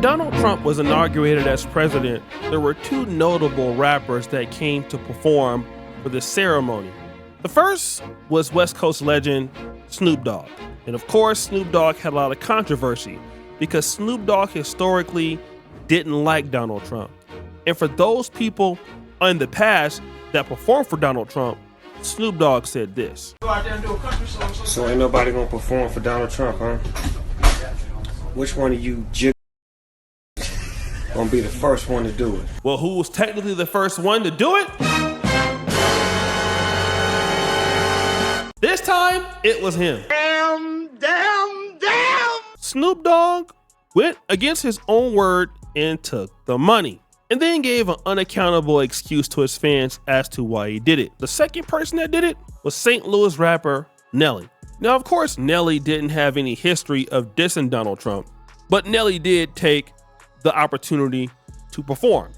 Donald Trump was inaugurated as president, there were two notable rappers that came to perform for this ceremony. The first was West Coast legend Snoop Dogg. And of course, Snoop Dogg had a lot of controversy because Snoop Dogg historically didn't like Donald Trump. And for those people in the past that performed for Donald Trump, Snoop Dogg said this. So ain't nobody gonna perform for Donald Trump, huh? Which one of you gonna be the first one to do it? Well, who was technically the first one to do it? This time, it was him. Damn! Snoop Dogg went against his own word and took the money, and then gave an unaccountable excuse to his fans as to why he did it. The second person that did it was St. Louis rapper Nelly. Now, of course, Nelly didn't have any history of dissing Donald Trump, but Nelly did take the opportunity to perform.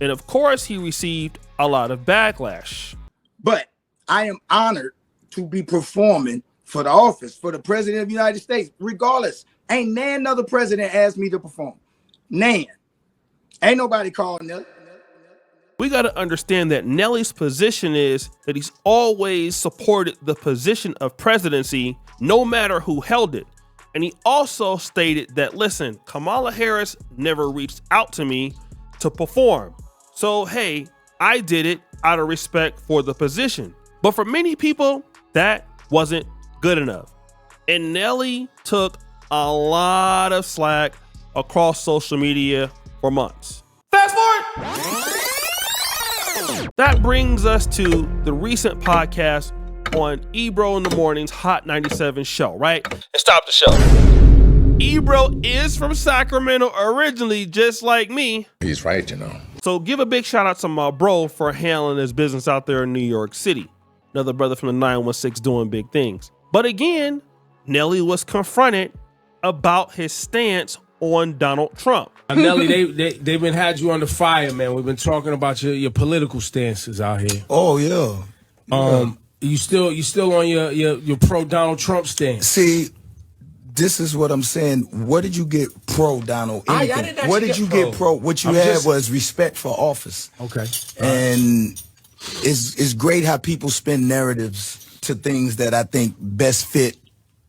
And of course, he received a lot of backlash. But I am honored to be performing for the office, for the president of the United States. Regardless, ain't nan another president asked me to perform. Nan. Ain't nobody calling Nelly. We got to understand that Nelly's position is that he's always supported the position of presidency, no matter who held it. And he also stated that, listen, Kamala Harris never reached out to me to perform. So, hey, I did it out of respect for the position. But for many people, that wasn't good enough. And Nelly took a lot of slack across social media for months. Fast forward! That brings us to the recent podcast on Ebro in the Morning's Hot 97 show, right? And stop the show. Ebro is from Sacramento originally, just like me. He's right, you know. So give a big shout out to my bro for handling his business out there in New York City. Another brother from the 916 doing big things. But again, Nelly was confronted about his stance on Donald Trump. Nelly, they've been had you under fire, man. We've been talking about your political stances out here. Oh yeah. You still on your pro Donald Trump stance? See, this is what I'm saying. What did you get pro Donald? What did you get pro? What you had was respect for office. Okay. And it's great how people spin narratives to things that I think best fit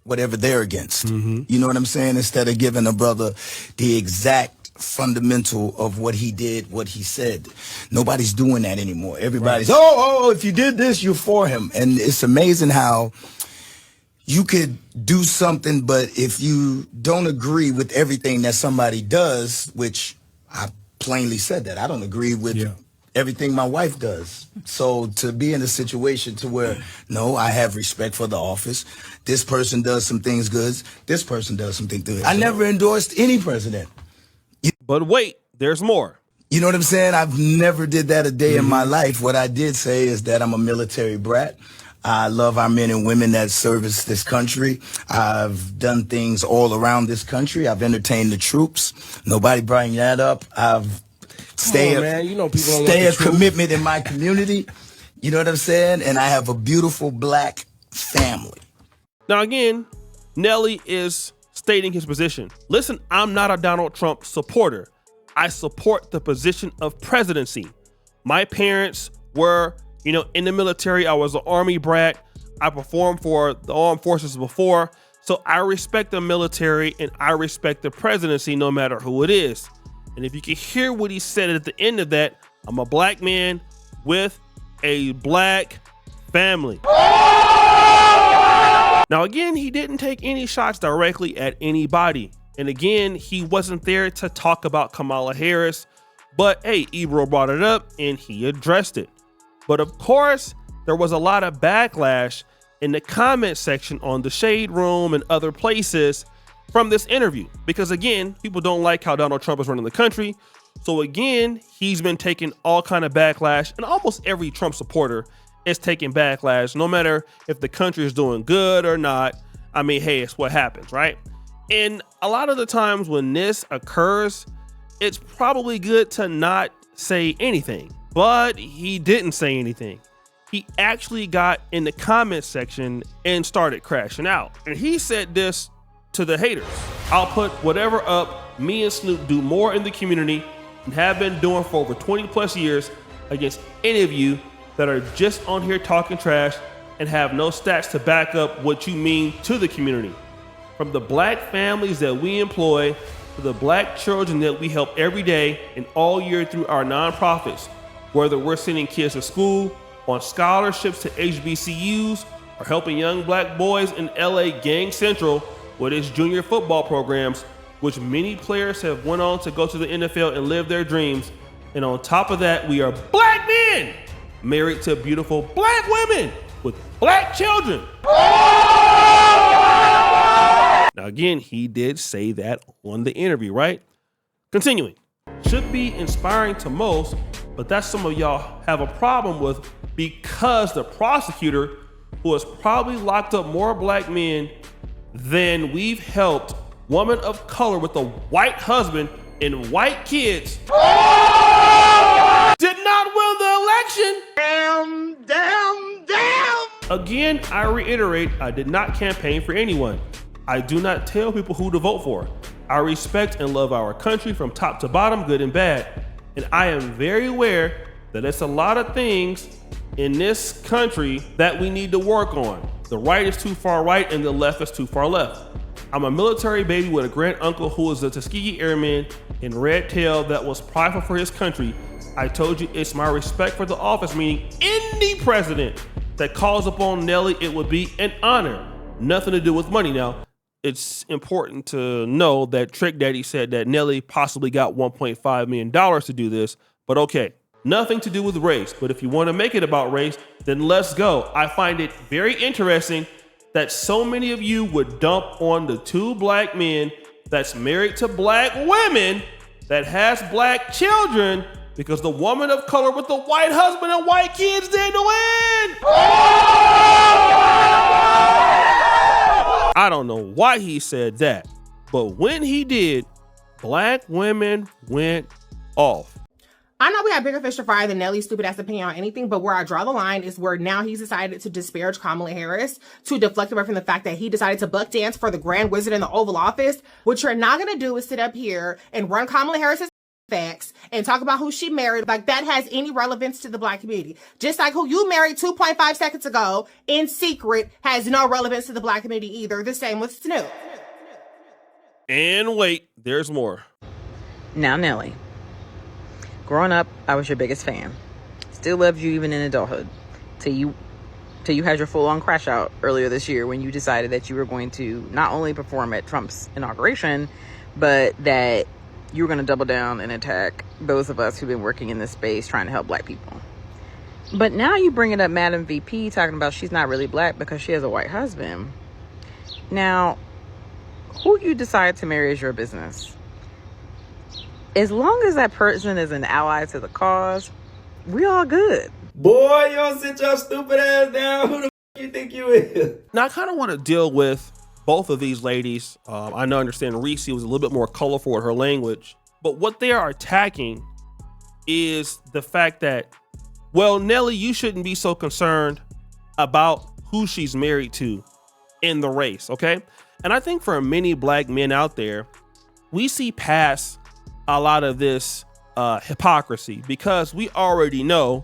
whatever they're against. Mm-hmm. You know what I'm saying? Instead of giving a brother the exact fundamental of what he did, what he said. Nobody's doing that anymore. Everybody's, oh, if you did this, you're for him. And it's amazing how you could do something, but if you don't agree with everything that somebody does, which I plainly said that, I don't agree with everything my wife does. So to be in a situation to where, no, I have respect for the office. This person does some things good. This person does some things good. I never endorsed any president. But wait, there's more. You know what I'm saying? I've never did that a day in my life. What I did say is that I'm a military brat. I love our men and women that service this country. I've done things all around this country. I've entertained the troops. Nobody bring that up. I've stay a commitment in my community. You know what I'm saying? And I have a beautiful black family. Now again, Nelly is stating his position. Listen, I'm not a Donald Trump supporter. I support the position of presidency. My parents were, in the military. I was an Army brat. I performed for the armed forces before. So I respect the military and I respect the presidency no matter who it is. And if you can hear what he said at the end of that, I'm a black man with a black family. Now, again, he didn't take any shots directly at anybody. And again, he wasn't there to talk about Kamala Harris. But hey, Ebro brought it up and he addressed it. But of course, there was a lot of backlash in the comment section on the Shade Room and other places from this interview. Because again, people don't like how Donald Trump is running the country. So again, he's been taking all kind of backlash, and almost every Trump supporter is taking backlash, no matter if the country is doing good or not. I mean, hey, it's what happens, right? And a lot of the times when this occurs, it's probably good to not say anything, but he didn't say anything. He actually got in the comment section and started crashing out. And he said this to the haters: I'll put whatever up me and Snoop do more in the community and have been doing for over 20 plus years against any of you that are just on here talking trash and have no stats to back up what you mean to the community. From the black families that we employ to the black children that we help every day and all year through our nonprofits, whether we're sending kids to school, on scholarships to HBCUs, or helping young black boys in LA Gang Central with its junior football programs, which many players have went on to go to the NFL and live their dreams. And on top of that, we are black men married to beautiful black women with black children. Now again, he did say that on the interview, right? Continuing. Should be inspiring to most, but that's some of y'all have a problem with because the prosecutor, who has probably locked up more black men than we've helped women of color with a white husband and white kids, did not win the election. Damn. Again, I reiterate, I did not campaign for anyone. I do not tell people who to vote for. I respect and love our country from top to bottom, good and bad. And I am very aware that it's a lot of things in this country that we need to work on. The right is too far right and the left is too far left. I'm a military baby with a grand uncle who was a Tuskegee airman in Red Tail that was prideful for his country. I told you it's my respect for the office, meaning any president that calls upon Nelly, it would be an honor. Nothing to do with money. Now, it's important to know that Trick Daddy said that Nelly possibly got $1.5 million to do this, but okay. Nothing to do with race, but if you want to make it about race, then let's go. I find it very interesting that so many of you would dump on the two black men that's married to black women that has black children because the woman of color with the white husband and white kids didn't win. I don't know why he said that, but when he did, black women went off. I know we have bigger fish to fry than Nelly's stupid ass opinion on anything, but where I draw the line is where now he's decided to disparage Kamala Harris to deflect away from the fact that he decided to buck dance for the Grand Wizard in the Oval Office. What you're not going to do is sit up here and run Kamala Harris's facts and talk about who she married like that has any relevance to the black community. Just like who you married 2.5 seconds ago in secret has no relevance to the black community either. The same with Snoop. And wait, there's more. Now, Nelly. Growing up, I was your biggest fan. Still loved you even in adulthood. Till you had your full-on crash out earlier this year when you decided that you were going to not only perform at Trump's inauguration, but that you were going to double down and attack those of us who've been working in this space trying to help black people. But now you bringing up Madam VP talking about she's not really black because she has a white husband. Now, who you decide to marry is your business. As long as that person is an ally to the cause, we all good. Boy, you don't sit your stupid ass down. Who the f*** you think you is? Now, I kind of want to deal with both of these ladies. I understand Reese was a little bit more colorful with her language, but what they are attacking is the fact that, well, Nelly, you shouldn't be so concerned about who she's married to in the race, okay? And I think for many black men out there, we see past a lot of this hypocrisy because we already know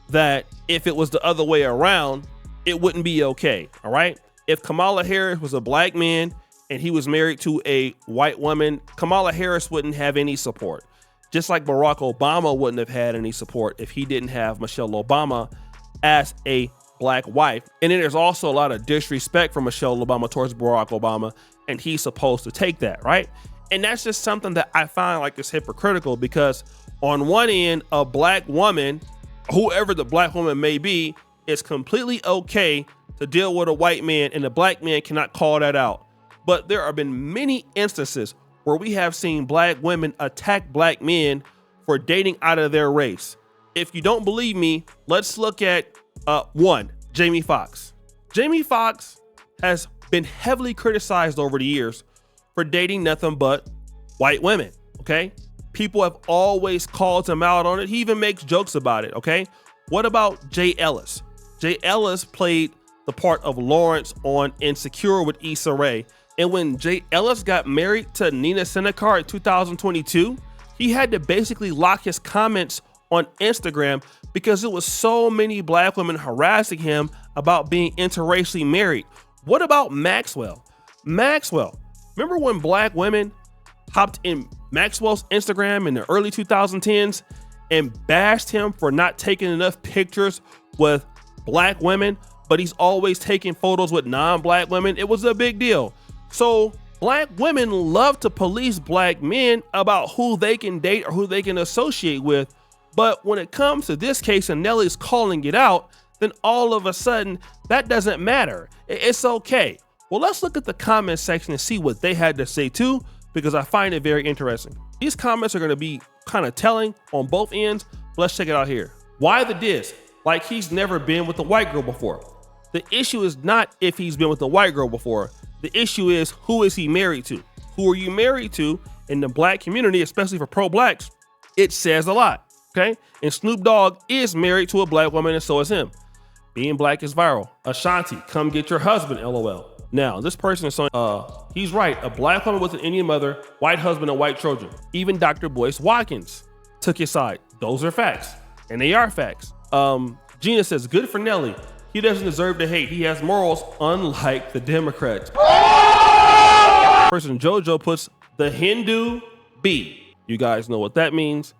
that if it was the other way around, it wouldn't be okay, all right? If Kamala Harris was a black man and he was married to a white woman, Kamala Harris wouldn't have any support. Just like Barack Obama wouldn't have had any support if he didn't have Michelle Obama as a black wife. And then there's also a lot of disrespect from Michelle Obama towards Barack Obama, and he's supposed to take that, right? And that's just something that I find like is hypocritical because on one end, a black woman, whoever the black woman may be, is completely okay to deal with a white man and the black man cannot call that out. But there have been many instances where we have seen black women attack black men for dating out of their race. If you don't believe me, let's look at one, Jamie Foxx. Jamie Foxx has been heavily criticized over the years for dating nothing but white women, okay? People have always called him out on it. He even makes jokes about it, okay? What about Jay Ellis? Jay Ellis played the part of Lawrence on Insecure with Issa Rae. And when Jay Ellis got married to Nina Senecar in 2022, he had to basically lock his comments on Instagram because there was so many black women harassing him about being interracially married. What about Maxwell? Maxwell, remember when black women hopped in Maxwell's Instagram in the early 2010s and bashed him for not taking enough pictures with black women, but he's always taking photos with non-black women? It was a big deal. So black women love to police black men about who they can date or who they can associate with. But when it comes to this case and Nelly's calling it out, then all of a sudden that doesn't matter. It's okay. Well, let's look at the comment section and see what they had to say too, because I find it very interesting. These comments are going to be kind of telling on both ends. But let's check it out here. Why the diss? Like he's never been with a white girl before. The issue is not if he's been with a white girl before. The issue is, who is he married to? Who are you married to? In the black community, especially for pro-blacks, it says a lot, okay? And Snoop Dogg is married to a black woman, and so is him. Being black is viral. Ashanti, come get your husband, LOL. Now, this person is saying, he's right. A black woman with an Indian mother, white husband, and white children. Even Dr. Boyce Watkins took his side. Those are facts, and they are facts. Gina says, good for Nelly. He doesn't deserve to hate. He has morals, unlike the Democrats. Person Jojo puts the Hindu B. You guys know what that means.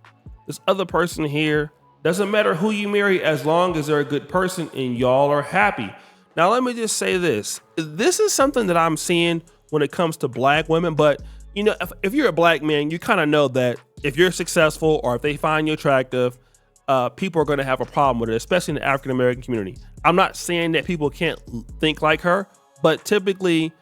This other person here, doesn't matter who you marry as long as they're a good person and y'all are happy. Now, let me just say this. This is something that I'm seeing when it comes to black women. But, you know, if you're a black man, you kind of know that if you're successful or if they find you attractive, people are going to have a problem with it, especially in the African-American community. I'm not saying that people can't think like her, but typically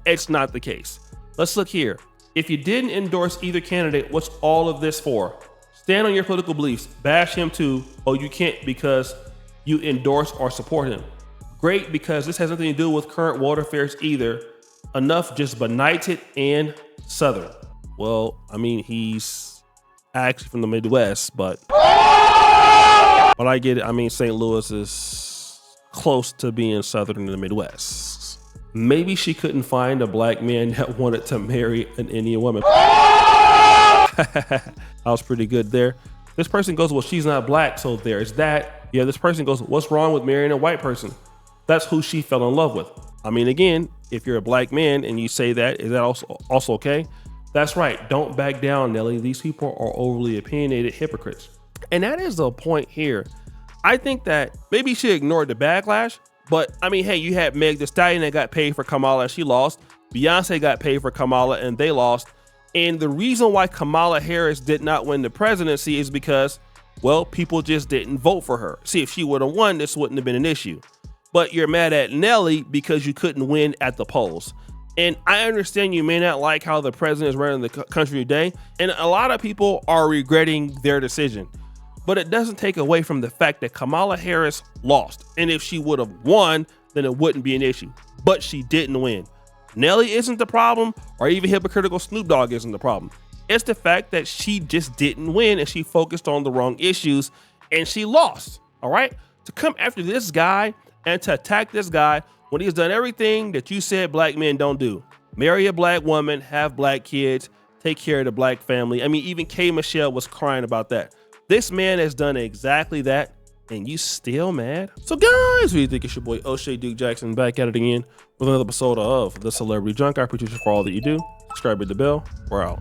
it's not the case. Let's look here. If you didn't endorse either candidate, what's all of this for? Stand on your political beliefs, bash him too. Oh, you can't because you endorse or support him. Great, because this has nothing to do with current world affairs either. Enough just benighted and Southern. Well, I mean, he's actually from the Midwest, but I get it. I mean, St. Louis is close to being Southern in the Midwest. Maybe she couldn't find a black man that wanted to marry an Indian woman. That was pretty good there. This person goes, well, she's not black, so there's that. Yeah, this person goes, what's wrong with marrying a white person? That's who she fell in love with. I mean, again, if you're a black man and you say that, is that also okay? That's right. Don't back down, Nelly. These people are overly opinionated hypocrites. And that is the point here. I think that maybe she ignored the backlash, but I mean, hey, you had Meg Thee Stallion that got paid for Kamala and she lost. Beyonce got paid for Kamala and they lost. And the reason why Kamala Harris did not win the presidency is because, well, people just didn't vote for her. See, if she would have won, this wouldn't have been an issue. But you're mad at Nelly because you couldn't win at the polls. And I understand you may not like how the president is running the country today. And a lot of people are regretting their decision. But it doesn't take away from the fact that Kamala Harris lost. And if she would have won, then it wouldn't be an issue. But she didn't win. Nelly isn't the problem, or even hypocritical Snoop Dogg isn't the problem. It's the fact that she just didn't win and she focused on the wrong issues and she lost. All right. To come after this guy and to attack this guy when he's done everything that you said black men don't do. Marry a black woman, have black kids, take care of the black family. I mean, even K. Michelle was crying about that. This man has done exactly that, and you still mad? So guys, what do you think? It's your boy O'Shea Duke Jackson back at it again with another episode of The Celebrity Junk. I appreciate you for all that you do. Subscribe, hit the bell. We're out.